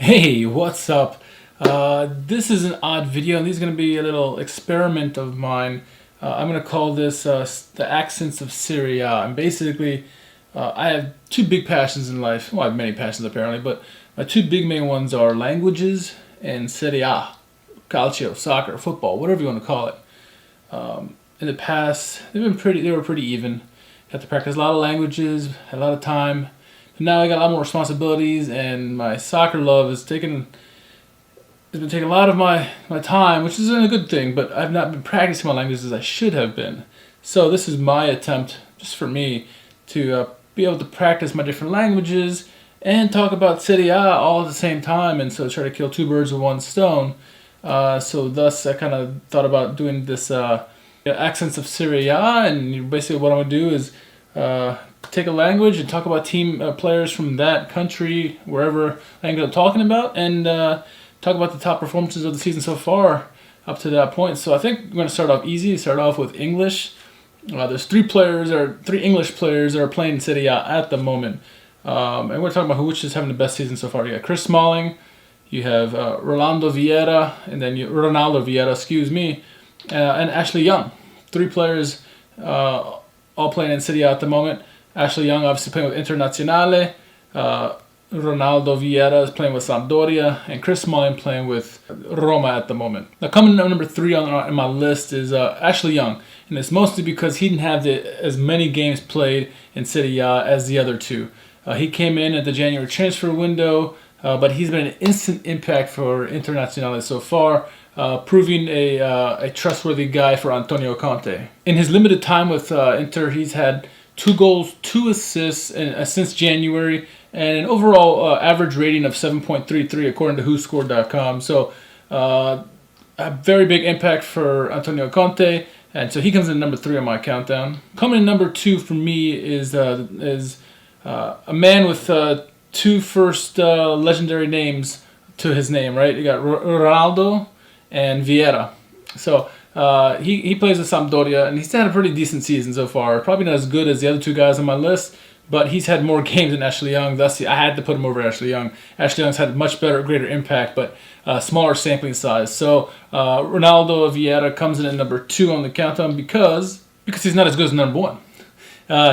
Hey, what's up? This is an odd video, and this is going to be a little experiment of mine. I'm going to call this the accents of Serie. And basically, I have two big passions in life. Well, I have many passions apparently, but my two big main ones are languages and Serie A, calcio, soccer, football, whatever you want to call it. In the past, they were pretty even. Had to practice a lot of languages, had a lot of time. But now I got a lot more responsibilities, and my soccer love has been taking a lot of my time, which isn't a good thing, but I've not been practicing my languages as I should have been. So this is my attempt, just for me, to be able to practice my different languages and talk about Serie A all at the same time, and so try to kill two birds with one stone. So thus, I kind of thought about doing this accents of Serie A, and basically what I'm going to do is take a language and talk about team players from that country, wherever language I'm talking about, and talk about the top performances of the season so far up to that point. So I think we're going to start off easy. Start off with English. There's three English players that are playing in Serie A at the moment, and we're talking about which is having the best season so far. You got Chris Smalling, you have Ronaldo Vieira, and then Ronaldo Vieira, and Ashley Young. Three players all playing in Serie A at the moment. Ashley Young obviously playing with Internazionale. Ronaldo Vieira is playing with Sampdoria, and Chris Smalling playing with Roma at the moment. Now, coming in number 3 on my list is Ashley Young, and it's mostly because he didn't have as many games played in Serie A as the other two. He came in at the January transfer window, but he's been an instant impact for Internazionale so far, proving a trustworthy guy for Antonio Conte. In his limited time with Inter, he's had 2 goals, 2 assists since January, and an overall average rating of 7.33 according to WhoScored.com. So a very big impact for Antonio Conte, and so he comes in number 3 on my countdown. Coming in number 2 for me is a man with 2 first legendary names to his name, right? You got Ronaldo and Vieira. So he plays with Sampdoria, and he's had a pretty decent season so far. Probably not as good as the other 2 guys on my list, but he's had more games than Ashley Young. Thus, I had to put him over Ashley Young. Ashley Young's had much greater impact, but smaller sampling size. So Ronaldo Vieira comes in at number 2 on the countdown because he's not as good as number 1.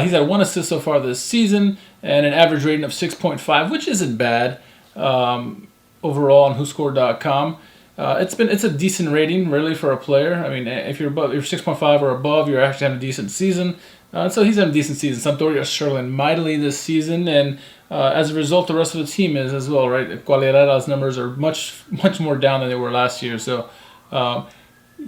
He's had 1 assist so far this season and an average rating of 6.5, which isn't bad overall on WhoScored.com. It's a decent rating really for a player. I mean, if you're 6.5 or above, you're actually having a decent season. So he's having a decent season. Sampdoria are struggling mightily this season, and as a result, the rest of the team is as well, right? Quagliarella's numbers are much more down than they were last year. So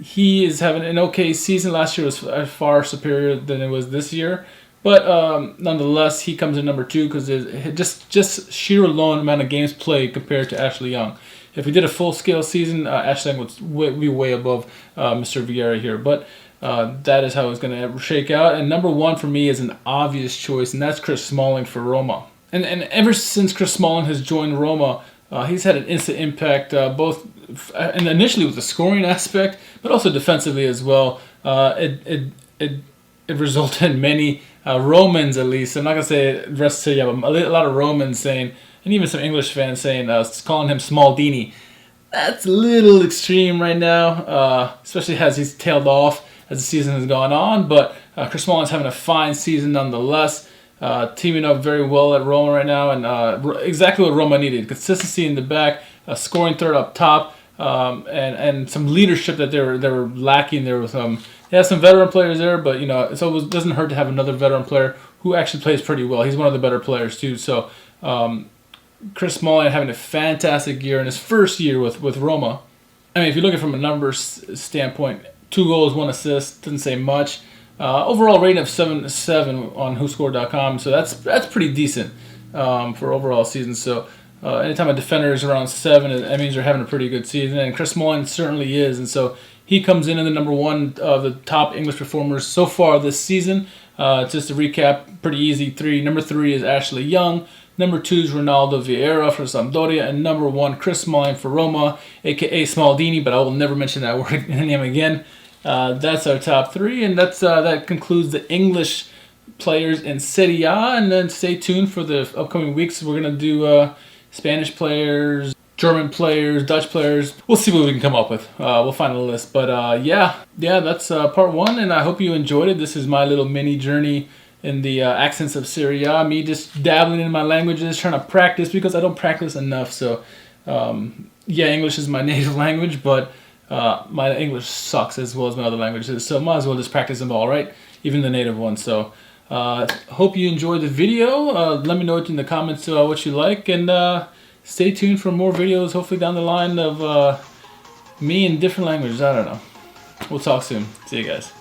he is having an okay season. Last year was far superior than it was this year. But nonetheless, he comes in number 2 because just sheer alone amount of games played compared to Ashley Young. If we did a full-scale season, Ashley Young would be way above Mr. Vieira here. But that is how it's going to shake out. And number 1 for me is an obvious choice, and that's Chris Smalling for Roma. And ever since Chris Smalling has joined Roma, he's had an instant impact, both and initially with the scoring aspect, but also defensively as well. It resulted in many Romans, at least. I'm not going to say the rest of but a lot of Romans saying, and even some English fans saying, calling him Smaldini. That's a little extreme right now, especially as he's tailed off as the season has gone on. But Chris Smalling's having a fine season nonetheless, teaming up very well at Roma right now, and exactly what Roma needed. Consistency in the back, scoring third up top, and some leadership that they were lacking there with they have some veteran players there, but it always doesn't hurt to have another veteran player who actually plays pretty well. He's one of the better players too. So Chris Smalling having a fantastic year in his first year with Roma. I mean, if you look at it from a numbers standpoint, 2 goals, 1 assist, doesn't say much. Overall rating of 7.7 on WhoScored.com, so that's pretty decent for overall season. So anytime a defender is around 7, that means they're having a pretty good season, and Chris Smalling certainly is. And so he comes in the number 1 of the top English performers so far this season. Just to recap, pretty easy. Number 3 is Ashley Young. Number 2 is Ronaldo Vieira for Sampdoria, and number 1, Chris Smalling for Roma, a.k.a. Smaldini, but I will never mention that word name again. That's our top 3, and that concludes the English players in Serie A, and then stay tuned for the upcoming weeks. We're going to do Spanish players, German players, Dutch players. We'll see what we can come up with. We'll find a list. But yeah, that's part one, and I hope you enjoyed it. This is my little mini journey in the accents of Serie, me just dabbling in my languages, trying to practice because I don't practice enough. So yeah, English is my native language, but my English sucks as well as my other languages. So might as well just practice them all, right? Even the native ones. So hope you enjoyed the video. Let me know in the comments what you like, and stay tuned for more videos, hopefully down the line of me in different languages. I don't know. We'll talk soon. See you guys.